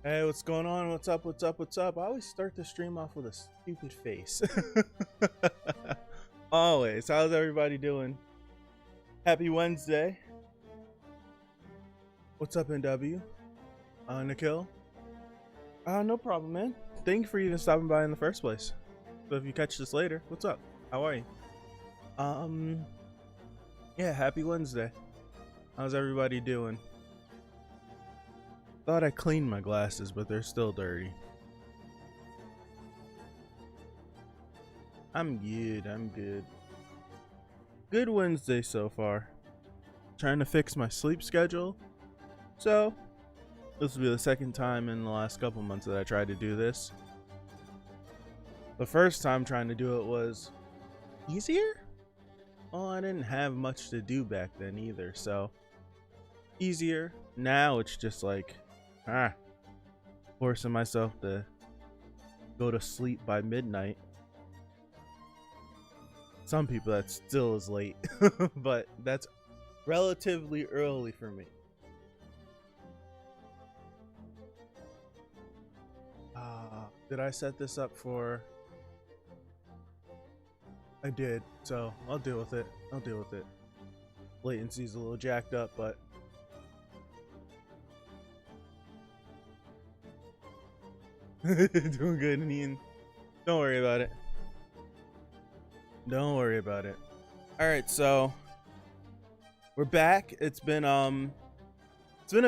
Hey, what's going on? What's up? What's up? What's up? I always start the stream off with a stupid face. Always. How's everybody doing? Happy Wednesday. What's up, NW? Nikhil? No problem, man. Thank you for even stopping by in the first place. So if you catch this later, what's up? How are you? Yeah, happy Wednesday. How's everybody doing? Thought I cleaned my glasses, but they're still dirty. I'm good. Good Wednesday so far. Trying to fix my sleep schedule. So, this will be the second time in the last couple months that I tried to do this. The first time trying to do it was easier? Well, I didn't have much to do back then either, so easier. Now it's just like, forcing myself to go to sleep by midnight. Some people that still is late, but that's relatively early for me. Did I set this up for? I did, so I'll deal with it. Latency's a little jacked up, but doing good, Ian. Don't worry about it. All right, so we're back. It's been a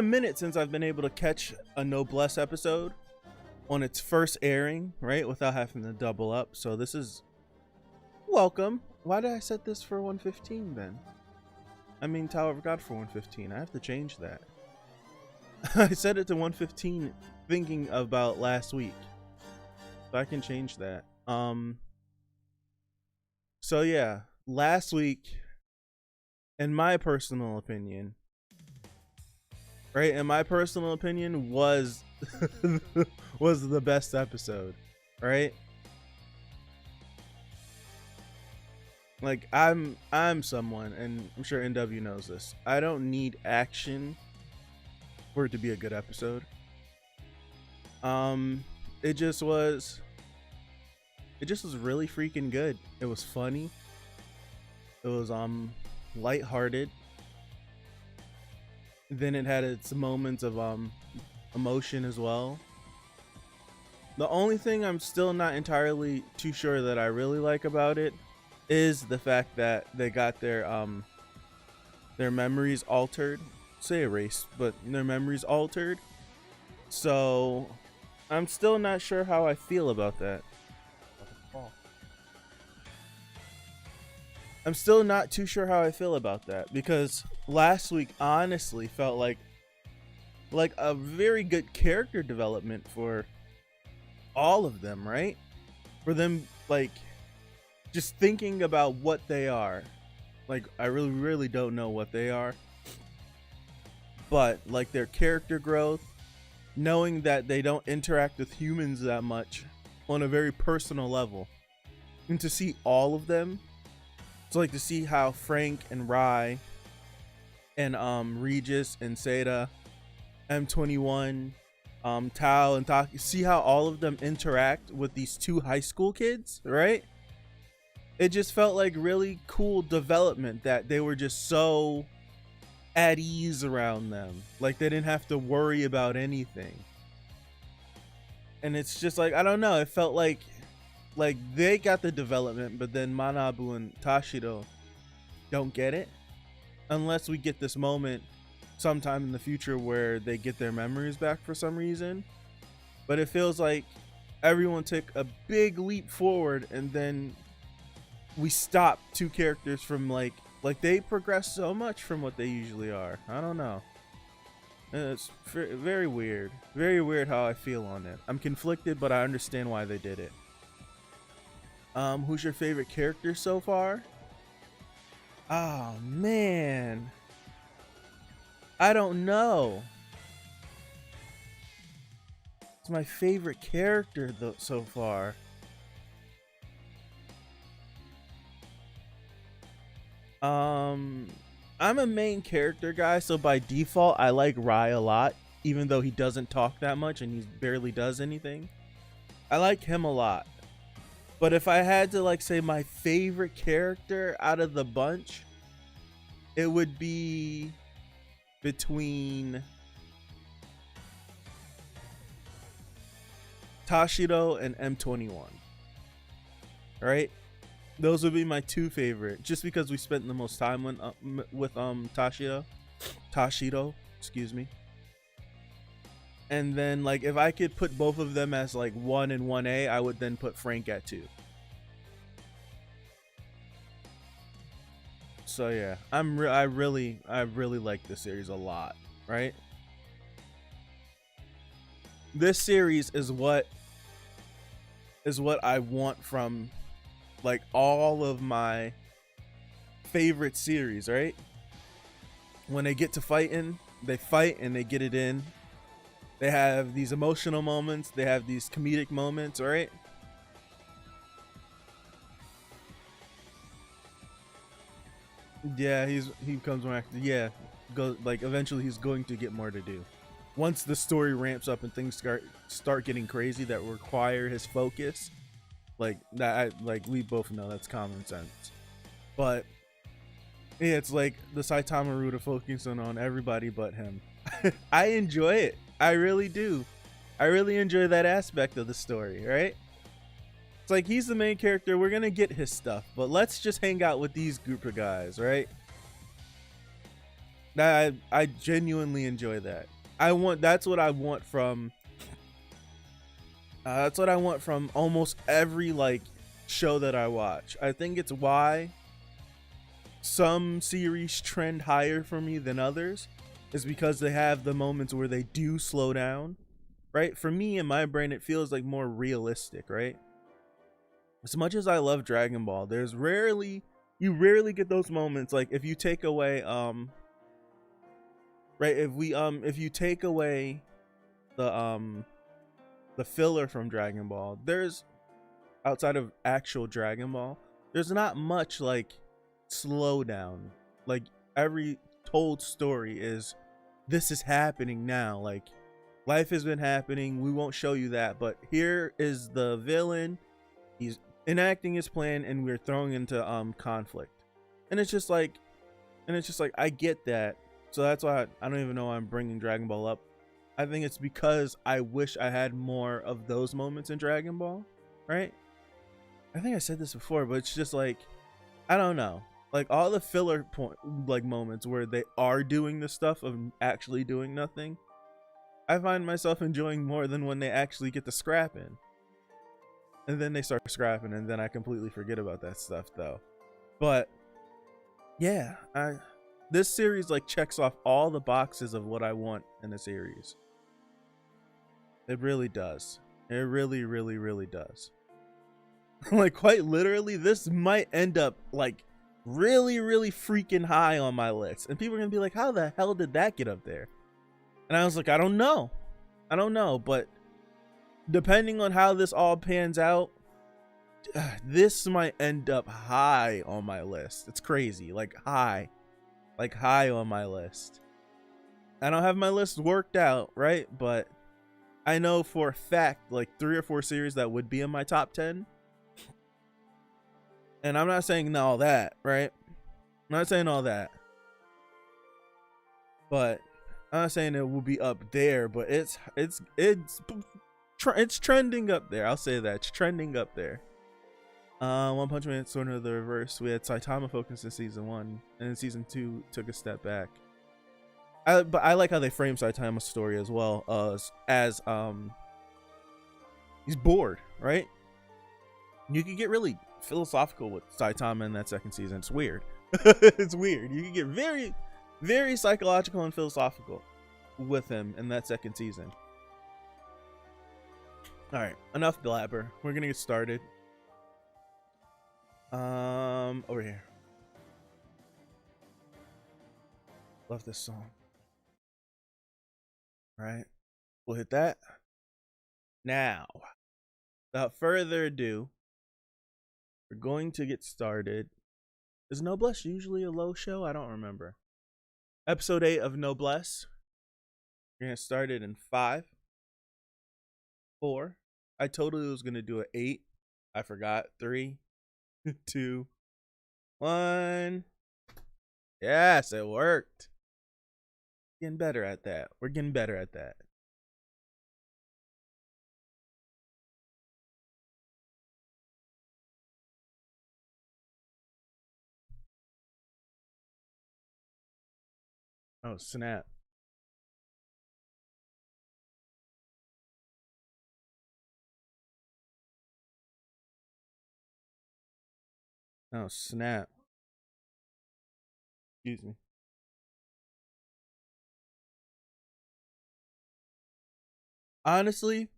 minute since I've been able to catch a Noblesse episode on its first airing, right, without having to double up. So this is welcome. Why did I set this for 115 then? I mean, Tower of God for 115. I have to change that. I set it to 115 thinking about last week, so I can change that. So yeah, last week, in my personal opinion, was was the best episode, right? Like I'm someone, and I'm sure NW knows this, I don't need action for it to be a good episode. It just was really freaking good. It was funny. It was lighthearted. Then it had its moments of emotion as well. The only thing I'm still not entirely too sure that I really like about it is the fact that they got their memories altered. Say erased, but their memories altered. So I'm still not sure how I feel about that. I'm still not too sure how I feel about that, because last week honestly felt like a very good character development for all of them, right? For them, like, just thinking about what they are. Like, I really don't know what they are, but like their character growth, knowing that they don't interact with humans that much on a very personal level, and to see all of them. So like to see how Frank and Rai and Regis and Seda, M21, Tao and Taki, see how all of them interact with these two high school kids, right? It just felt like really cool development, that they were just so at ease around them. Like they didn't have to worry about anything. And it's just like, I don't know, it felt like they got the development, but then Manabu and Tashiro don't get it, unless we get this moment sometime in the future where they get their memories back for some reason. But it feels like everyone took a big leap forward, and then we stopped two characters from like they progressed so much from what they usually are. I don't know. It's very weird how I feel on it. I'm conflicted, but I understand why they did it. Who's your favorite character so far? Oh man, I don't know. It's my favorite character though so far. I'm a main character guy, so by default I like Rai a lot. even though he doesn't talk that much and he barely does anything. I like him a lot. But if I had to like say my favorite character out of the bunch, it would be between Tashiro and M21. Right? Those would be my two favorite, just because we spent the most time with Tashiro, excuse me. And then like if I could put both of them as like 1 and 1A, I would then put Frank at 2. So yeah, I really like this series a lot, right? This series is what I want from like all of my favorite series, right? When they get to fighting, they fight and they get it in. They have these emotional moments, they have these comedic moments, right? Yeah, he becomes more active. Yeah, like eventually he's going to get more to do. Once the story ramps up and things start getting crazy that require his focus, like that, like we both know that's common sense. But yeah, it's like the Saitama route of focusing on everybody but him. I enjoy it. I really do. I really enjoy that aspect of the story, right? It's like he's the main character. We're gonna get his stuff, but let's just hang out with these group of guys, right? I genuinely enjoy that. That's what I want from almost every like show that I watch. I think it's why some series trend higher for me than others, is because they have the moments where they do slow down, right? For me, in my brain, it feels like more realistic, right? As much as I love Dragon Ball, you rarely get those moments. Like if you take away right, if you take away the filler from Dragon Ball, there's, outside of actual Dragon Ball, there's not much like slow down. Like every told story is, this is happening now, like life has been happening, we won't show you that, but here is the villain, he's enacting his plan and we're throwing into conflict. And it's just like I get that. So that's why I don't even know why I'm bringing Dragon Ball up. I think it's because I wish I had more of those moments in Dragon Ball, right? I think I said this before, but it's just like, I don't know, like all the filler like moments where they are doing the stuff of actually doing nothing, I find myself enjoying more than when they actually get to scrapping. And then they start scrapping and then I completely forget about that stuff though. But yeah, this series like checks off all the boxes of what I want in a series. It really does. It really, really, really does. Like quite literally, this might end up like really, really freaking high on my list. And people are gonna be like, how the hell did that get up there? And I was like, I don't know, but depending on how this all pans out, this might end up high on my list. It's crazy, like high on my list. I don't have my list worked out, right? But I know for a fact like 3 or 4 series that would be in my top 10. And I'm not saying all that, right? I'm not saying all that, but I'm not saying it will be up there, but it's trending up there. I'll say that it's trending up there. One Punch Man, sort of the reverse. We had Saitama focus in season 1, and in season 2 took a step back. But I like how they frame Saitama's story as well, as he's bored, right? You can get really philosophical with Saitama in that second season. It's weird. It's weird. You can get very, very psychological and philosophical with him in that second season. All right, enough blabber. We're gonna get started. Over here. Love this song. All right, we'll hit that. Now, without further ado, we're going to get started. Is Noblesse usually a low show? I don't remember. Episode 8 of Noblesse. We're gonna start it in 5, 4. I totally was gonna do an 8. I forgot. 3, 2, 1. Yes, it worked. Getting better at that. We're getting better at that. Oh, snap. Oh, snap. Excuse me. Honestly,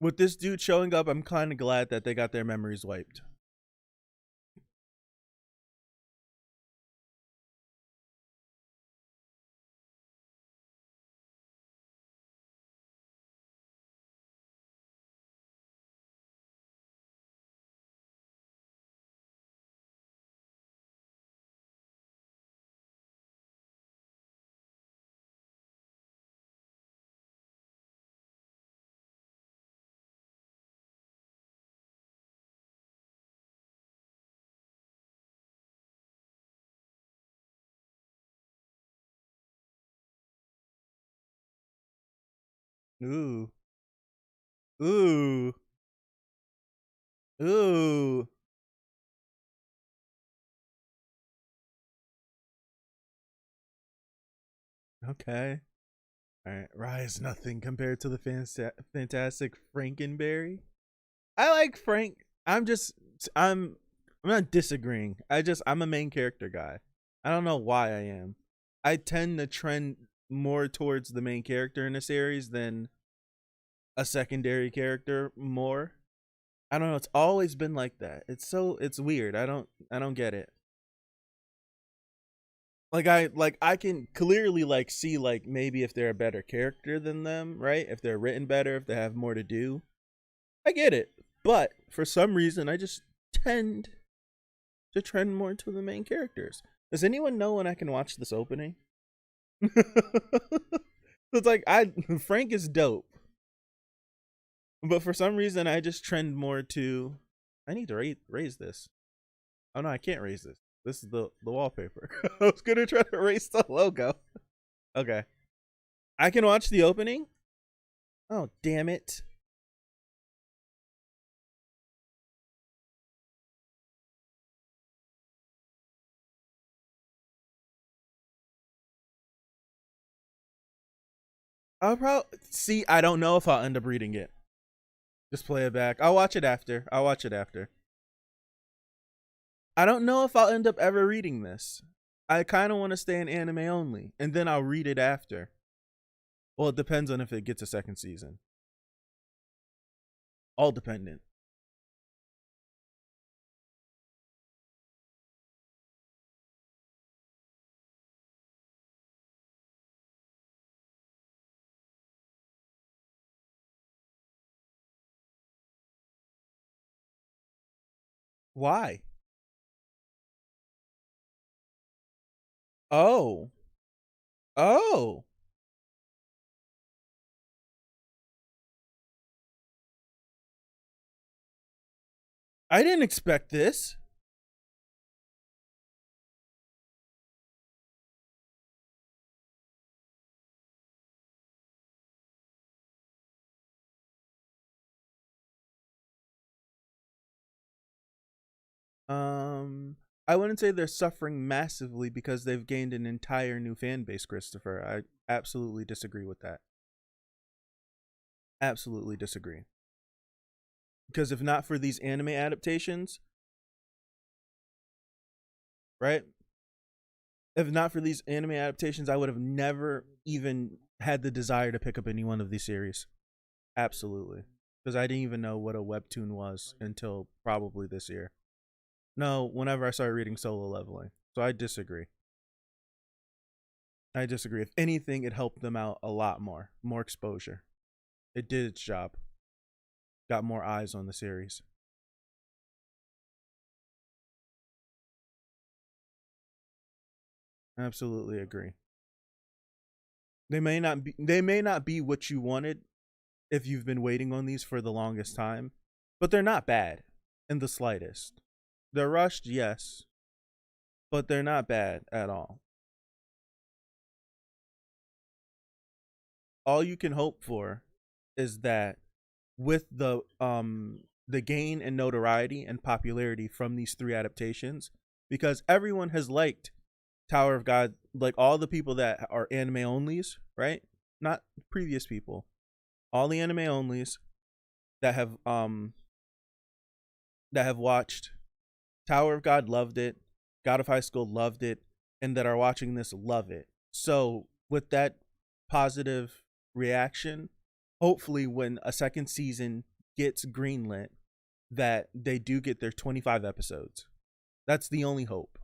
with this dude showing up, I'm kind of glad that they got their memories wiped. Ooh. Ooh. Ooh. Okay. All right. Rise nothing compared to the fantastic Frankenberry. I like Frank. I'm I'm not disagreeing. I'm a main character guy. I don't know why I am. I tend to trend more towards the main character in a series than a secondary character more. I don't know, it's always been like that. It's weird. I don't get it. I can clearly like see like maybe if they're a better character than them, right? If they're written better, if they have more to do. I get it. But for some reason I just tend to trend more to the main characters. Does anyone know when I can watch this opening? It's like I Frank is dope. But for some reason I just trend more to I need to raise this. Oh no, I can't raise this. This is the wallpaper. I was gonna try to erase the logo. Okay. I can watch the opening? Oh damn it. I'll probably see. I don't know if I'll end up reading it. Just play it back. I'll watch it after. I'll watch it after. I don't know if I'll end up ever reading this. I kind of want to stay in anime only, and then I'll read it after. Well, it depends on if it gets a second season. All dependent. Why? Oh. Oh. I didn't expect this. Um, I wouldn't say they're suffering massively because they've gained an entire new fan base, Christopher. I absolutely disagree with that. Absolutely disagree. Because if not for these anime adaptations, right? If not for these anime adaptations, I would have never even had the desire to pick up any one of these series. Absolutely. Because I didn't even know what a webtoon was until probably this year. No, whenever I started reading Solo Leveling. So I disagree. I disagree. If anything, it helped them out a lot more. More exposure. It did its job. Got more eyes on the series. Absolutely agree. They may not be what you wanted if you've been waiting on these for the longest time, but they're not bad in the slightest. They're rushed, yes, but they're not bad at all. All you can hope for is that with the gain in notoriety and popularity from these three adaptations, because everyone has liked Tower of God, like all the people that are anime onlys, right? Not previous people. All the anime onlys that have watched Tower of God loved it, God of High School loved it, and that are watching this love it. So with that positive reaction, hopefully when a second season gets greenlit, that they do get their 25 episodes. That's the only hope.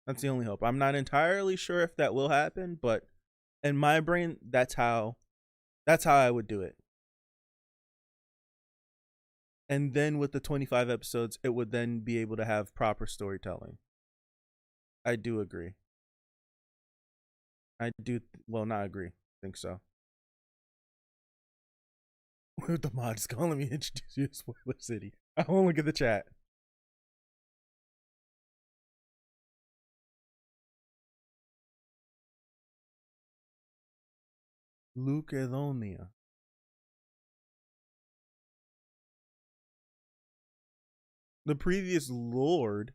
That's the only hope. I'm not entirely sure if that will happen, but in my brain, that's how I would do it. And then with the 25 episodes, it would then be able to have proper storytelling. I do agree. I do, well, not agree. I think so. The mod is calling me introduce you to Spoiler City. I won't look at the chat. Lucadonia. The previous lord.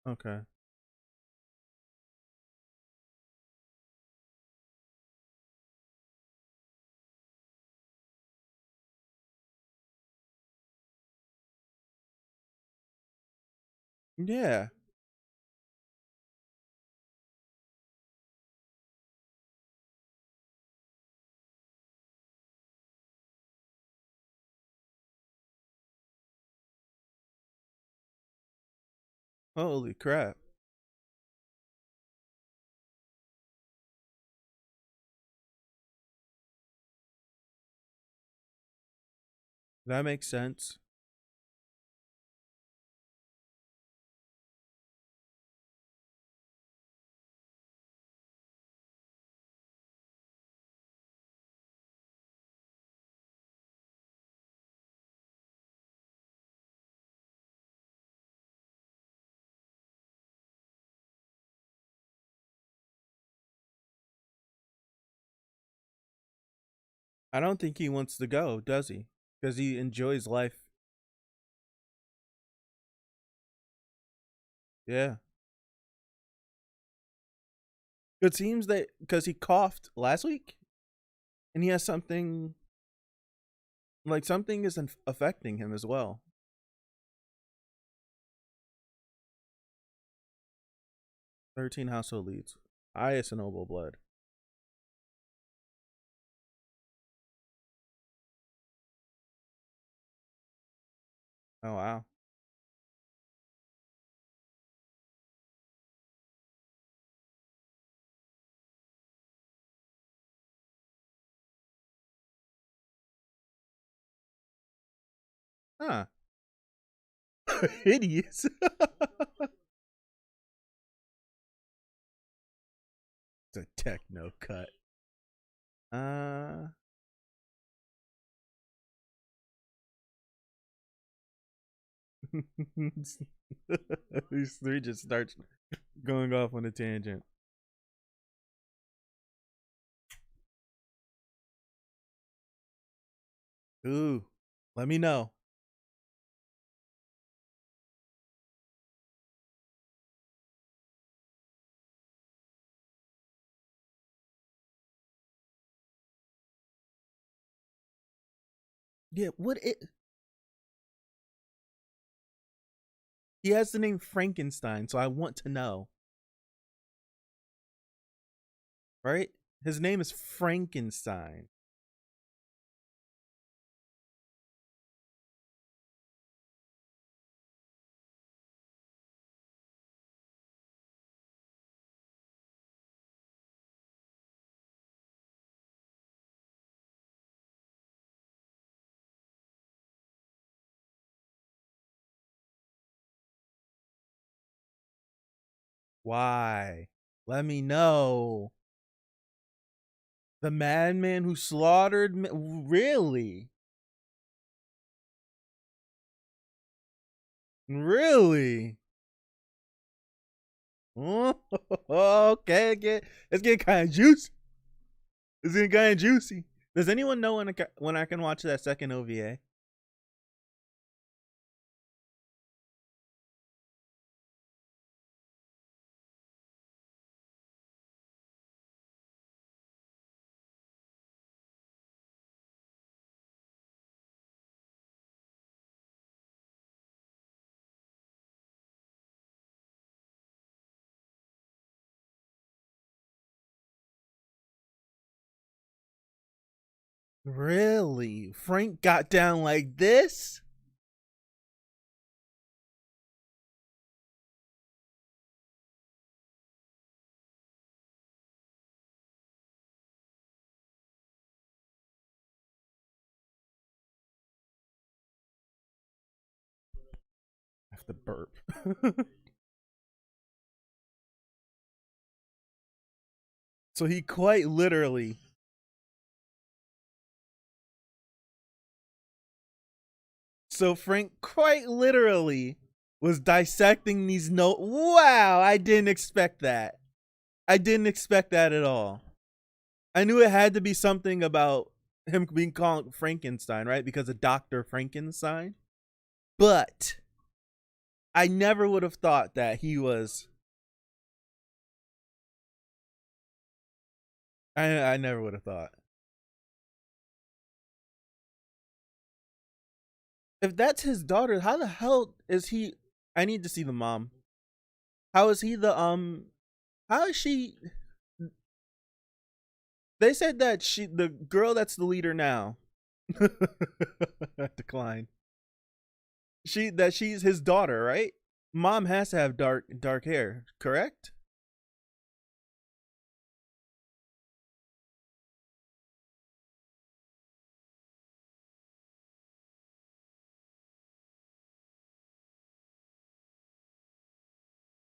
Okay. Yeah. Holy crap. That makes sense. I don't think he wants to go, does he? Because he enjoys life. Yeah. It seems that because he coughed last week and he has something, like something is affecting him as well. 13 household leads. Highest in noble blood. Oh, wow. Huh. Hideous. It's a techno cut. Uh, these three just start going off on a tangent. Ooh, let me know. Yeah, what it? He has the name Frankenstein, so I want to know. Right? His name is Frankenstein. Why? Let me know. The madman who slaughtered me? Really? Really? Okay, it's getting kind of juicy. It's getting kind of juicy. Does anyone know when I can watch that second OVA? Really? Frank got down like this? I have to burp. So he quite literally. So Frank quite literally was dissecting these notes. Wow, I didn't expect that. I didn't expect that at all. I knew it had to be something about him being called Frankenstein, right? Because of Dr. Frankenstein. But I never would have thought that he was. I never would have thought. If that's his daughter, how the hell is he? I need to see the mom. How is he How is she? They said that the girl that's the leader now. Decline. She's his daughter, right? Mom has to have dark hair, correct?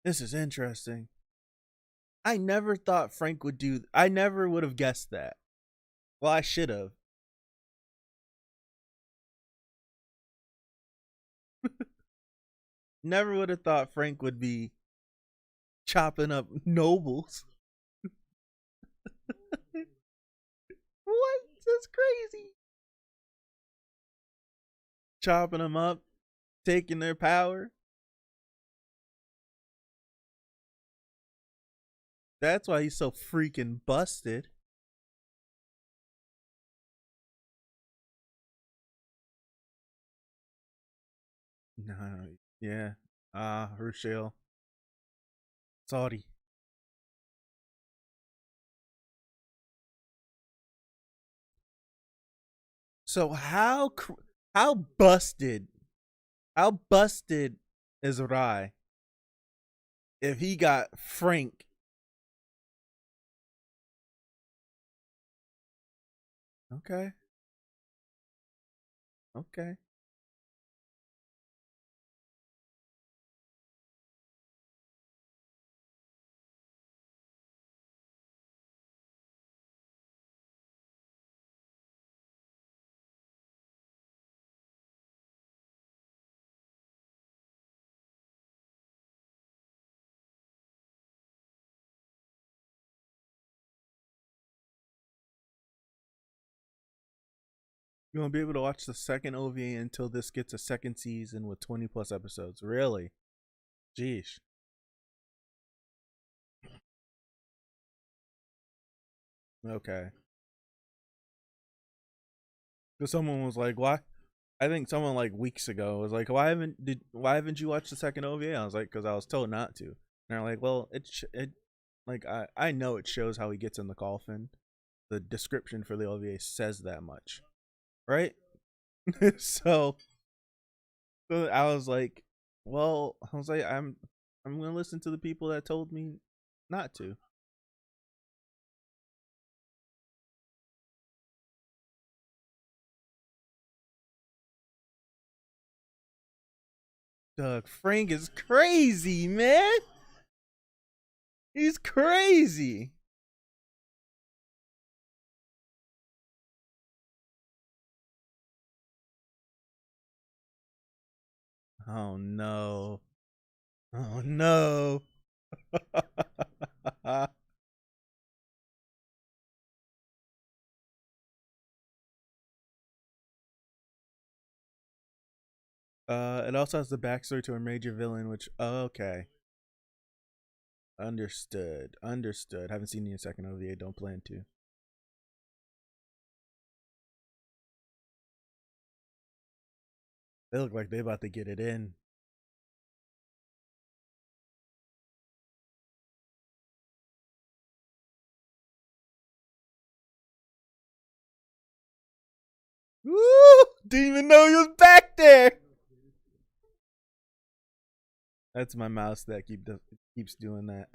This is interesting. I never thought Frank would do. I never would have guessed that. Well, I should have. Never would have thought Frank would be chopping up nobles. What? That's crazy. Chopping them up, taking their power. That's why he's so freaking busted. No, yeah. Rochelle. Sorry. So how busted how busted is Rai if he got Frank? Okay. Okay. You won't be able to watch the second OVA until this gets a second season with 20 plus episodes. Really? Jeez. Okay. Because someone was like, "Why?" I think someone like weeks ago was like, why haven't you watched the second OVA?" I was like, "Because I was told not to." And they're like, "Well, it like I know it shows how he gets in the coffin. The description for the OVA says that much, right?" so, so I was like, "Well, I was like, I'm gonna listen to the people that told me not to." Doug Frank is crazy, man. He's crazy. Oh no. Oh no. It also has the backstory to a major villain, which okay. Understood. Understood. Haven't seen the second OVA, don't plan to. They look like they about to get it in. Woo! Didn't even know he was back there. That's my mouse that keeps doing that.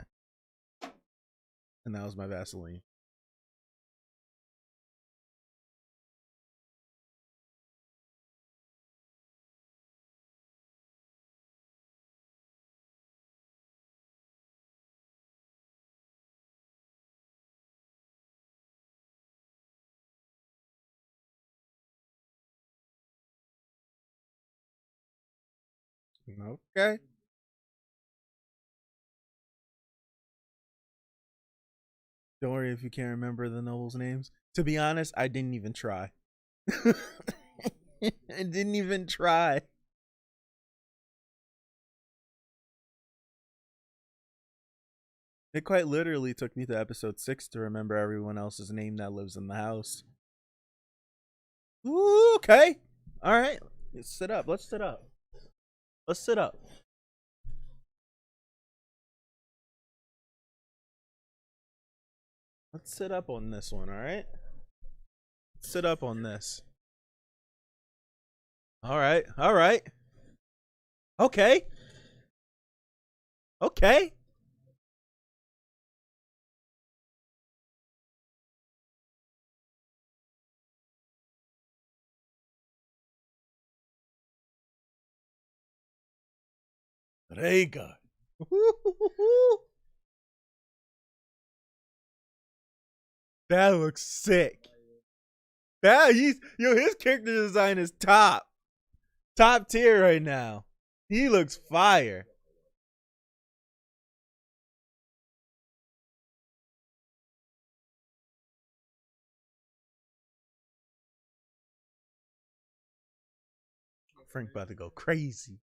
And that was my Vaseline. Okay. Don't worry if you can't remember the nobles' names. To be honest, I didn't even try. I didn't even try. It quite literally took me to episode 6 to remember everyone else's name that lives in the house. Ooh, okay. All right. Let's sit up. Let's sit up. Let's sit up. Let's sit up on this one, all right? Sit up on this. All right. All right. Okay. Okay. Rega. That looks sick. His character design is top tier right now. He looks fire. Frank about to go crazy.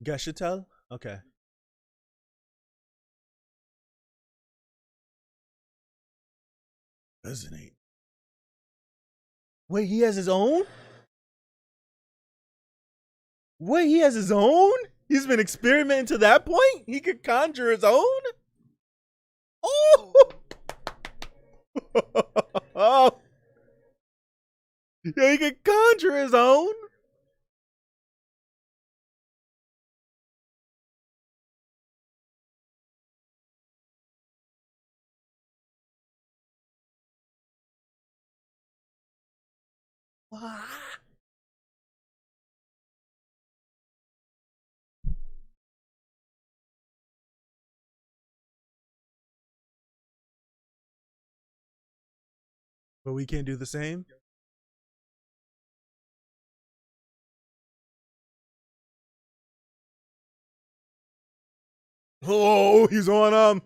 Guess you tell? Okay. Resonate. Wait, he has his own? Wait, he has his own? He's been experimenting to that point? He could conjure his own? Oh! Oh! Yeah, he could conjure his own? What? But we can't do the same? Oh, he's on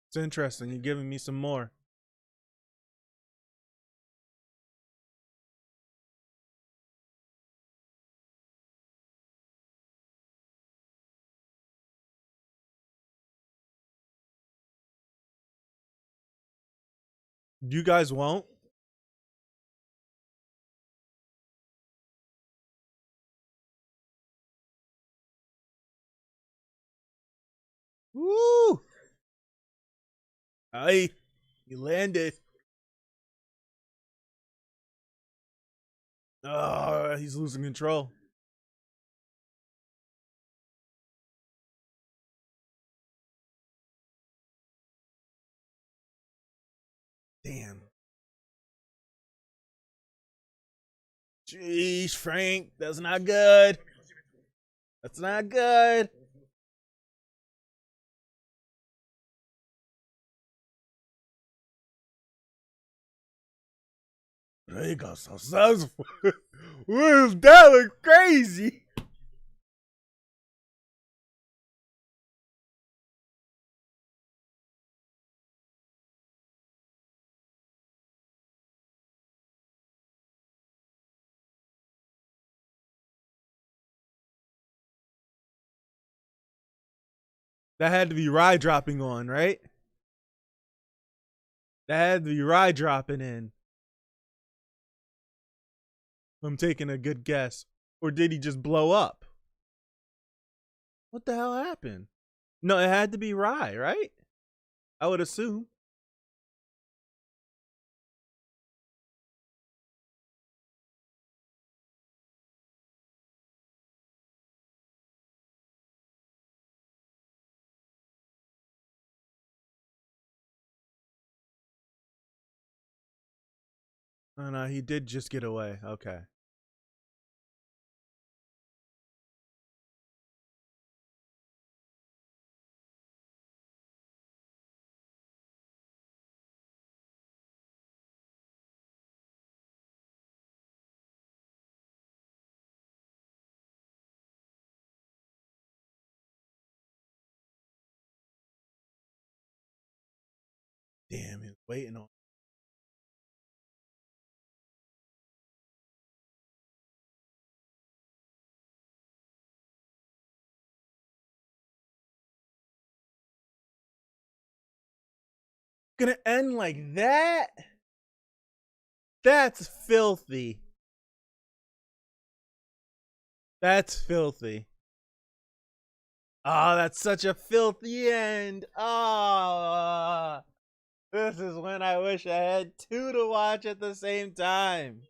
It's interesting. You're giving me some more. You guys won't? Woo! Aye, he landed. Oh, he's losing control. Damn. Jeez, Frank, that's not good. That's not good. They got so successful. That look crazy. That had to be Rye dropping on, right? That had to be Rye dropping in. I'm taking a good guess. Or did he just blow up? What the hell happened? No, it had to be Rye, right? I would assume. Oh no, he did just get away. Okay. Damn, he was waiting on. Gonna end like that? That's filthy. That's filthy. Oh, that's such a filthy end. Oh, this is when I wish I had two to watch at the same time.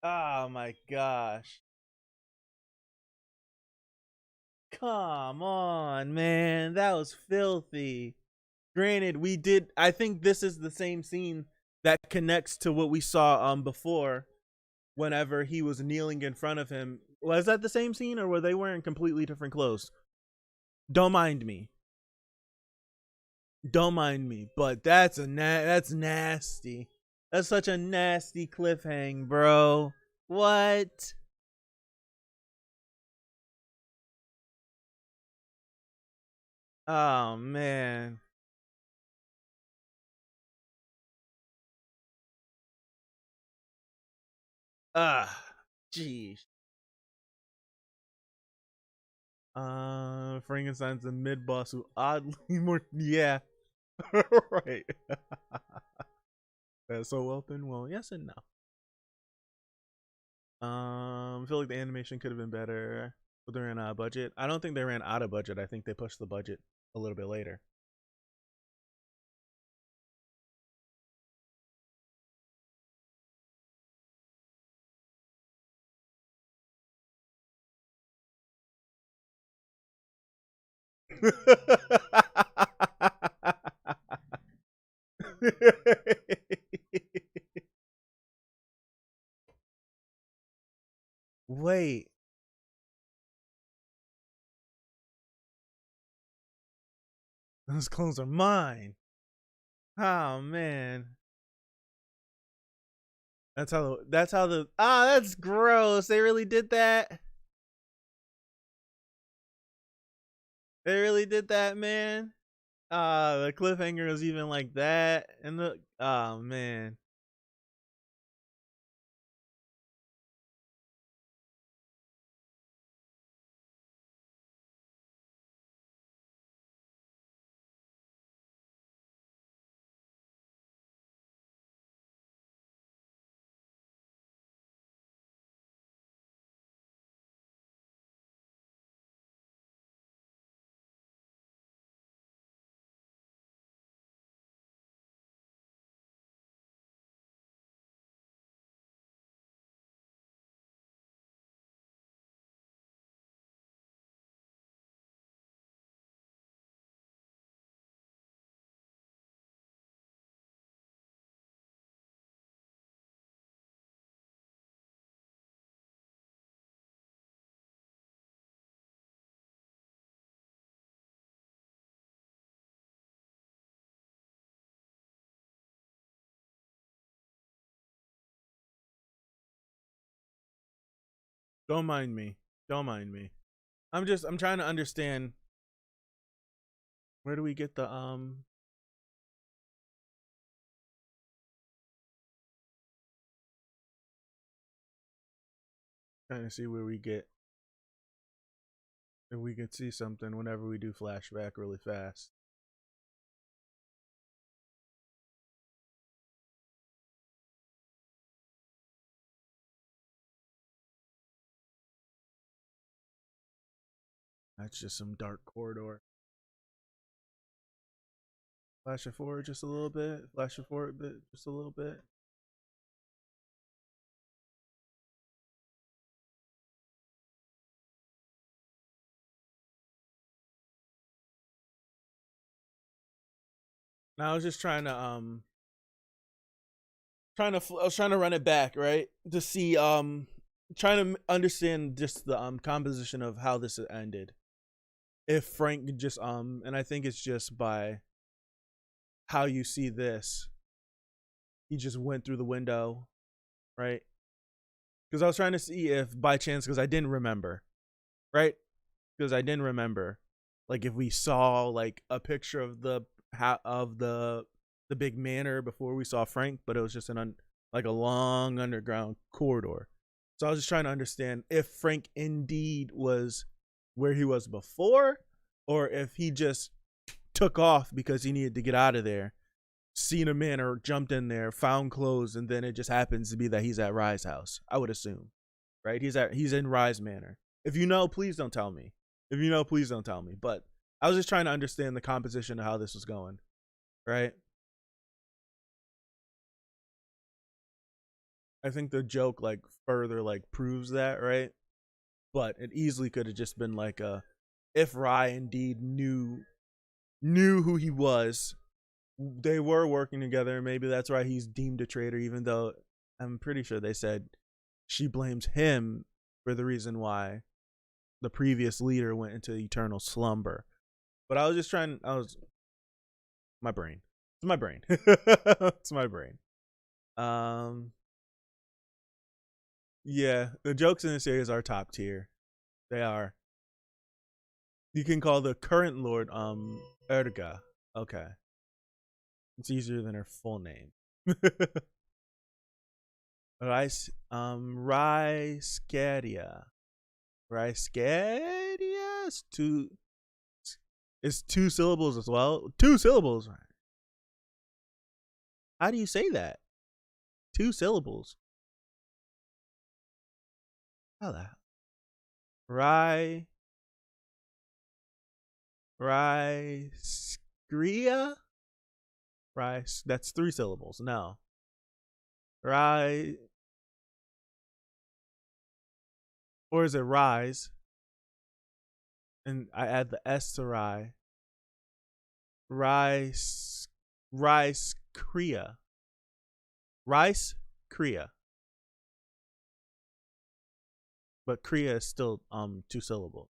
Oh my gosh. Come on, man. That was filthy. Granted, we did. I think this is the same scene that connects to what we saw before whenever he was kneeling in front of him. Was that the same scene or were they wearing completely different clothes? Don't mind me. Don't mind me, but that's that's nasty. That's such a nasty cliffhang, bro. What? Oh man. Ah, jeez. Frankenstein's the mid boss who oddly more. Yeah, right. That's so well then. Well, yes and no. I feel like the animation could have been better, but they ran out of budget. I don't think they ran out of budget. I think they pushed the budget a little bit later. Wait, those clones are mine. Oh man. That's how the that's gross. They really did that. They really did that, man. The cliffhanger was even like that. And the oh man. Don't mind me. Don't mind me. I'm trying to understand, where do we get the trying to see where we get, if we can see something whenever we do flashback really fast. That's just some dark corridor. Flash it forward just a little bit. Flash it forward a bit, just a little bit. Now I was just trying to I was trying to run it back, right? To see trying to understand just the composition of how this ended. If Frank just and I think it's just by how you see this, he just went through the window, right? Because I was trying to see if by chance, because I didn't remember, right? Because I didn't remember, like if we saw like a picture of the big manor before we saw Frank, but it was just like a long underground corridor. So I was just trying to understand if Frank indeed was where he was before, or if he just took off because he needed to get out of there, seen a manor, jumped in there, found clothes, and then it just happens to be that he's at Rye's house. I would assume, right? He's in Rye's manor. If you know, please don't tell me. If you know, please don't tell me. But I was just trying to understand the composition of how this was going, right? I think the joke like further like proves that, right? But it easily could have just been like if Rye indeed knew who he was, they were working together. Maybe that's why he's deemed a traitor, even though I'm pretty sure they said she blames him for the reason why the previous leader went into eternal slumber. But I was just trying, my brain. It's my brain. It's my brain. Yeah, the jokes in this series are top tier. They are. You can call the current lord Erga. Okay. It's easier than her full name. Ryscadia. Ryscadia is two syllables as well. 2 syllables. How do you say that? 2 syllables. How the hell? Ryscria? Rice. That's 3 syllables. No. Rye. Or is it rise? And I add the S to rye. Rice. Rice Kriya. Rice Kriya. But Kriya is still 2 syllables.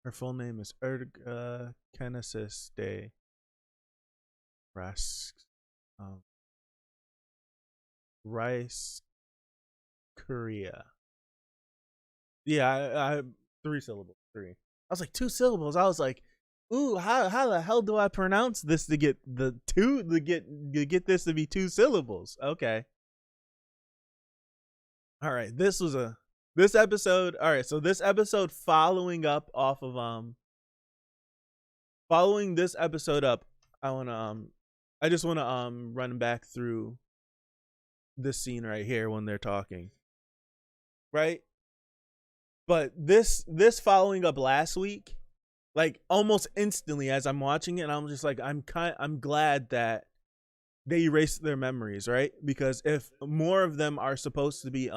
Her full name is Erga Kenesis de Rask. Rice Korea. Yeah, I 3 syllables. 3. I was like 2 syllables. I was like, ooh, how the hell do I pronounce this to get the 2 to get this to be 2 syllables? Okay. All right. This episode. All right. So this episode following up off of following this episode up, I just want to run back through this scene right here when they're talking. Right? But this following up last week, like almost instantly as I'm watching it, I'm just like I'm glad that they erased their memories, right? Because if more of them are supposed to be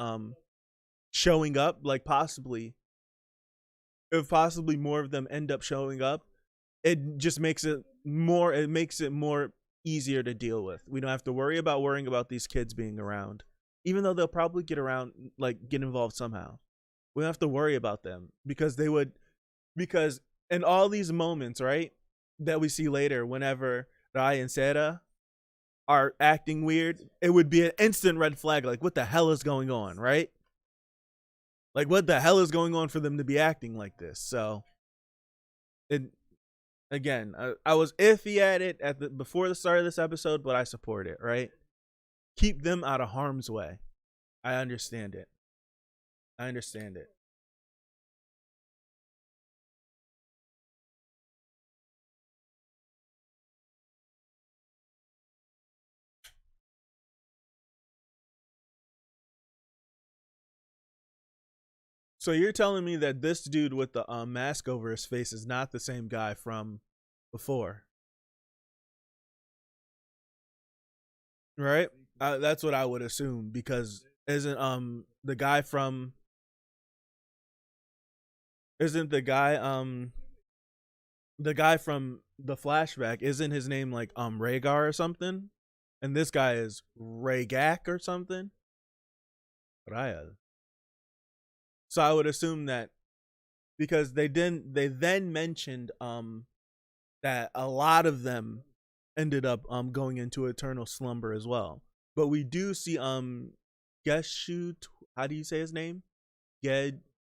showing up, like possibly more of them end up showing up, it just makes it more easier to deal with. We don't have to worrying about these kids being around, even though they'll probably get involved somehow. We don't have to worry about them because in all these moments, right, that we see later, whenever Rai and Sarah are acting weird, it would be an instant red flag. Like, what the hell is going on, right? Like, what the hell is going on for them to be acting like this? So, it again, I was iffy at it before the start of this episode, but I support it. Right? Keep them out of harm's way. I understand it. I understand it. So you're telling me that this dude with the mask over his face is not the same guy from before, right? That's what I would assume, because isn't the guy from isn't the guy from the flashback, isn't his name like Rhaegar or something? And this guy is Rhaegak or something? Raya. So I would assume that, because they then mentioned that a lot of them ended up going into eternal slumber as well. But we do see Geshu, how do you say his name?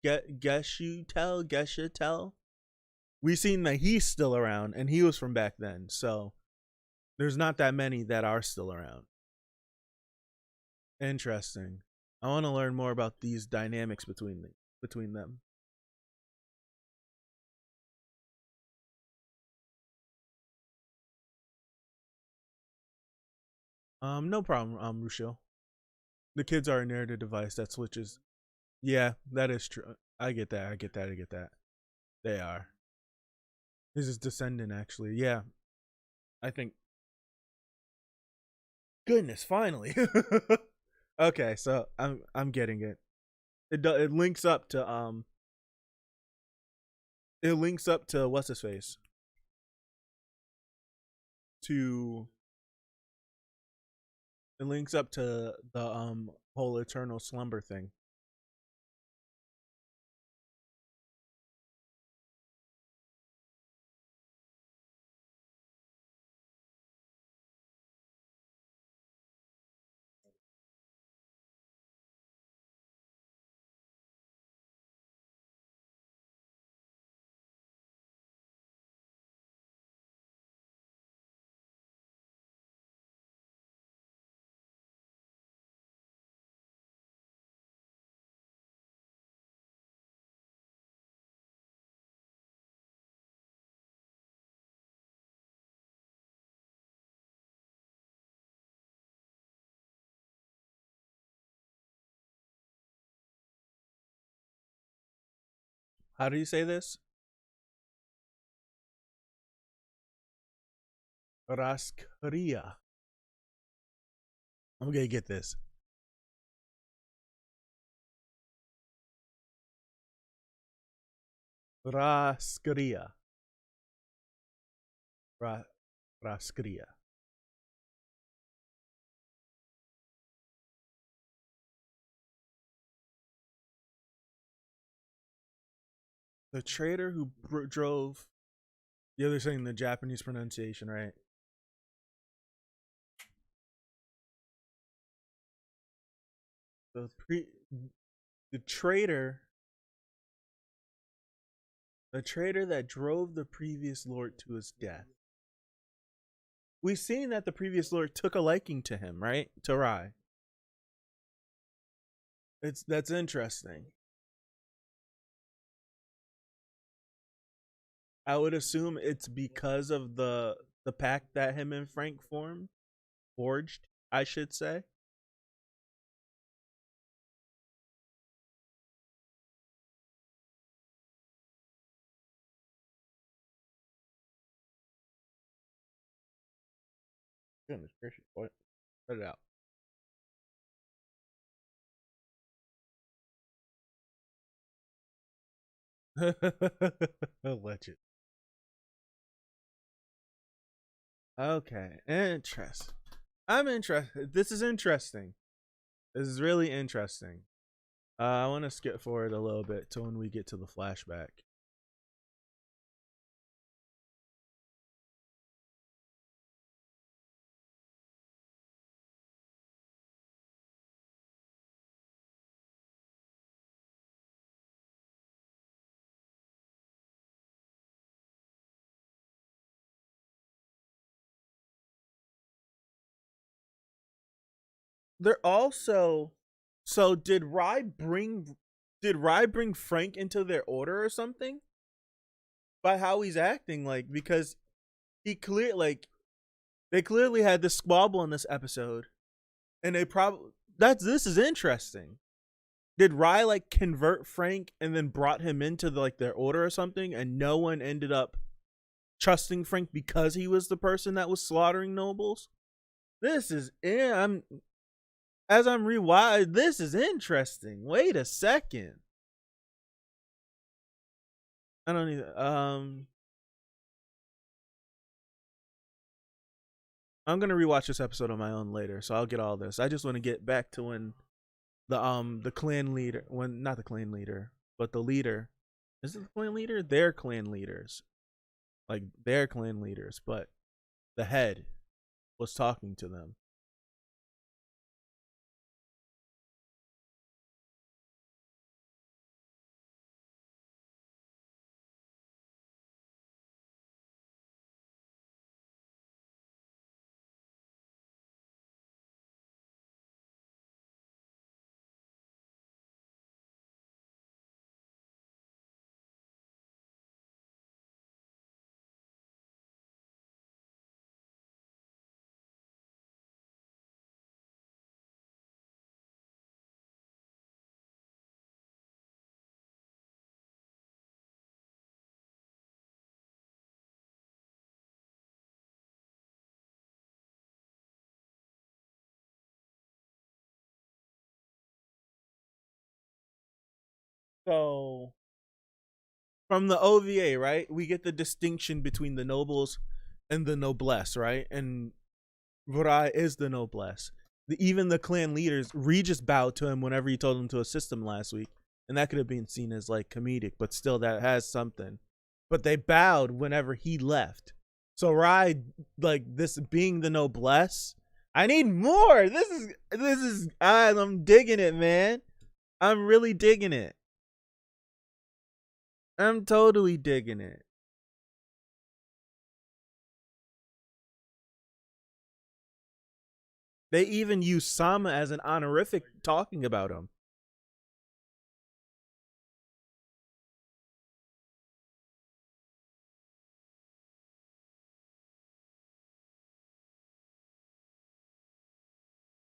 Geshutel. We've seen that he's still around, and he was from back then. So there's not that many that are still around. Interesting. I want to learn more about these dynamics between them. No problem, Rochelle. The kids are a narrative device that switches. Yeah, that is true. I get that. I get that. I get that. They are. This is descendant, actually. Yeah, I think. Goodness, finally. Okay, so I'm getting it. It links up to It links up to what's his face. To It links up to the whole eternal slumber thing. How do you say this? Raskaria. I'm gonna get this. Raskaria. Ra- Raskaria. The trader who drove. Yeah, they're saying the Japanese pronunciation, right? The pre the trader the trader that drove the previous lord to his death. We've seen that the previous lord took a liking to him, right? To Rai. That's interesting. I would assume it's because of the pact that him and Frank forged, I should say. Goodness gracious, boy. Cut it out. Legend. Okay, interesting. I'm interested. This is interesting. This is really interesting. I want to skip forward a little bit to when we get to the flashback. they're also, so did Rai bring Frank into their order or something? By how he's acting, like, because they clearly had this squabble in this episode, and they probably this is interesting. Did Rai like convert Frank and then brought him into their order or something, and no one ended up trusting Frank because he was the person that was slaughtering nobles? This is I'm rewinding. This is interesting. Wait a second. I don't need. I'm gonna rewatch this episode on my own later, so I'll get all this. I just want to get back to when the clan leader, when not the clan leader, but the leader, is it the clan leader? Their clan leaders, like their clan leaders, but the head was talking to them. So from the OVA, right, we get the distinction between the nobles and the noblesse, right? And Vorai is the noblesse. Even the clan leaders, Regis bowed to him whenever he told him to assist him last week, and that could have been seen as like comedic, but still that has something. But they bowed whenever he left. So Rai, like, this being the noblesse, I need more. This is I'm digging it, man. I'm really digging it. I'm totally digging it. They even use Sama as an honorific talking about him.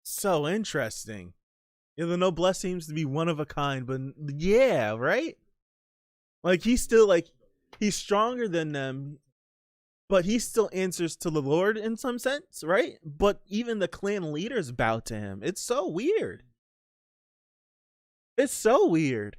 So interesting. Yeah, the noblesse seems to be one of a kind, but yeah, right? Like he's still like he's stronger than them, but he still answers to the Lord in some sense, right? But even the clan leaders bow to him. It's so weird. It's so weird.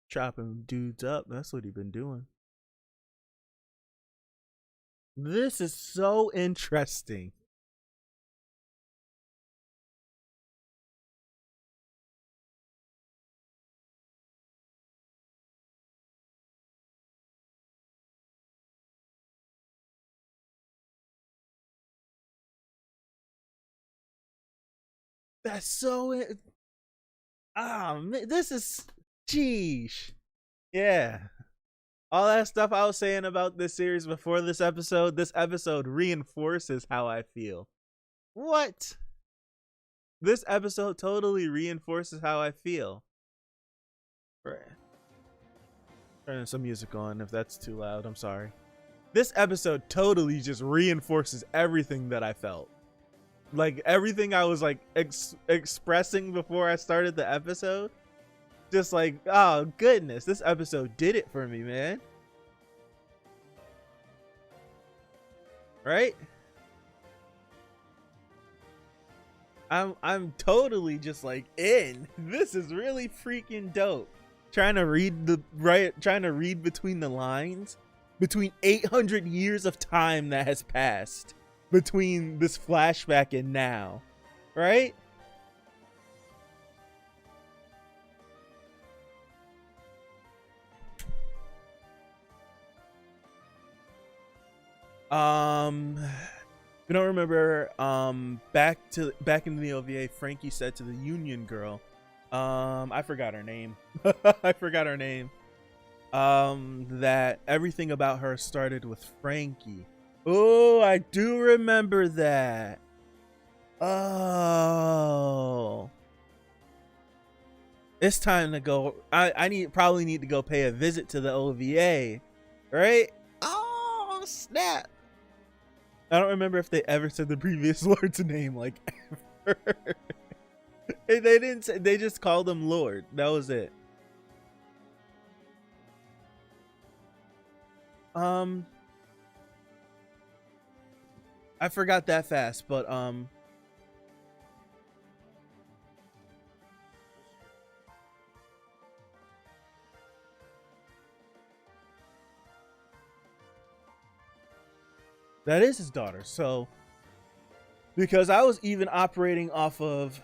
Chopping dudes up. That's what he's been doing. This is so interesting. That's so. This is. Jeesh. Yeah. All that stuff I was saying about this series before this episode reinforces how I feel. What? This episode totally reinforces how I feel. Right. Turning some music on if that's too loud. I'm sorry. This episode totally just reinforces everything that I felt. Like everything I was like expressing before I started the episode. Just like, oh goodness, this episode did it for me, man. Right? I'm totally just like in. This is really freaking dope. Trying to read between the lines, between 800 years of time that has passed between this flashback and now, right? If you don't remember, back in the OVA, Frankie said to the Union girl, I forgot her name. I forgot her name. That everything about her started with Frankie. Oh, I do remember that. Oh, it's time to go. I probably need to go pay a visit to the OVA, right? Oh snap! I don't remember if they ever said the previous Lord's name, like ever. They didn't say, they just called him Lord. That was it. I forgot that fast, but that is his daughter. So because I was even operating off of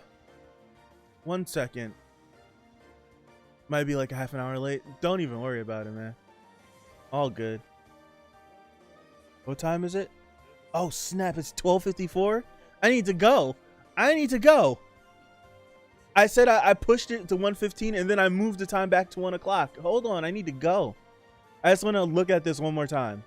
1 second, might be like a half an hour late. Don't even worry about it, man. All good. What time is it? Oh snap, it's 12:54. I need to go. I said I pushed it to 1:15 and then I moved the time back to 1 o'clock. Hold on, I need to go. I just want to look at this one more time.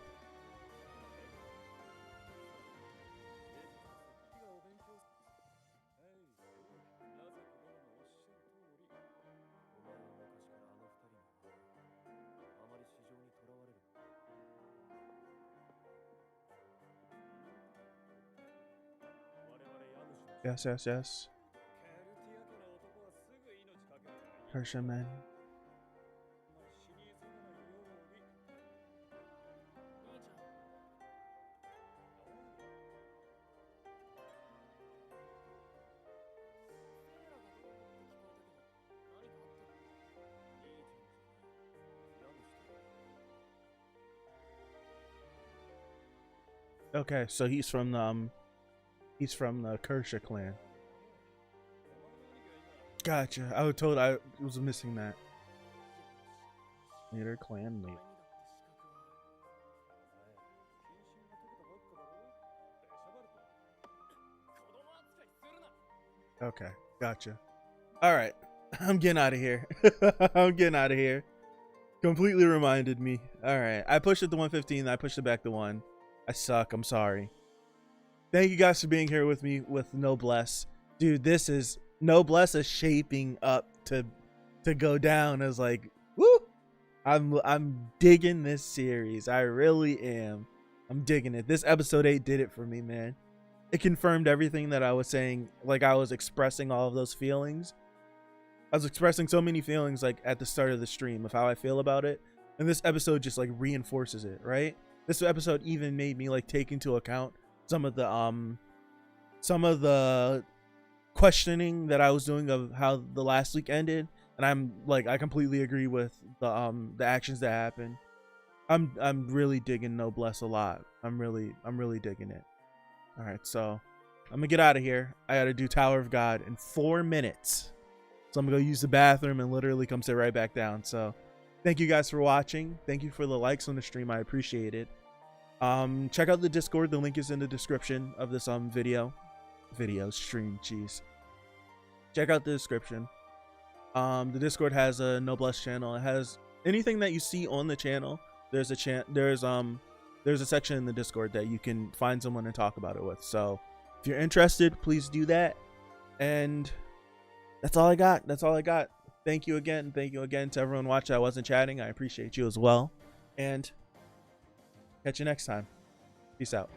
Yes. Hershman. Okay, so he's from the Kersha clan. Gotcha. I was told I was missing that. Leader, clan leader. Okay, gotcha. All right, I'm getting out of here. I'm getting out of here. Completely reminded me. All right, I pushed it to 1:15. I pushed it back to 1. I suck. I'm sorry. Thank you guys for being here with me with Noblesse. Dude, this is Noblesse is shaping up to go down as like, woo! I'm digging this series. I really am. I'm digging it. This episode 8 did it for me, man. It confirmed everything that I was saying. Like, I was expressing all of those feelings. I was expressing so many feelings like at the start of the stream of how I feel about it. And this episode just like reinforces it, right? This episode even made me like take into account some of the questioning that I was doing of how the last week ended, and I'm like, I completely agree with the actions that happened. I'm really digging Noblesse a lot. I'm really digging it. All right, so I'm gonna get out of here. I gotta do Tower of God in 4 minutes, so I'm gonna go use the bathroom and literally come sit right back down. So thank you guys for watching. Thank you for the likes on the stream. I appreciate it. Check out the Discord. The link is in the description of this stream. Jeez. Check out the description. The Discord has a Noblesse channel. It has anything that you see on the channel. There's a section in the Discord that you can find someone to talk about it with. So if you're interested, please do that. And that's all I got. Thank you again to everyone watching. I wasn't chatting. I appreciate you as well. And catch you next time. Peace out.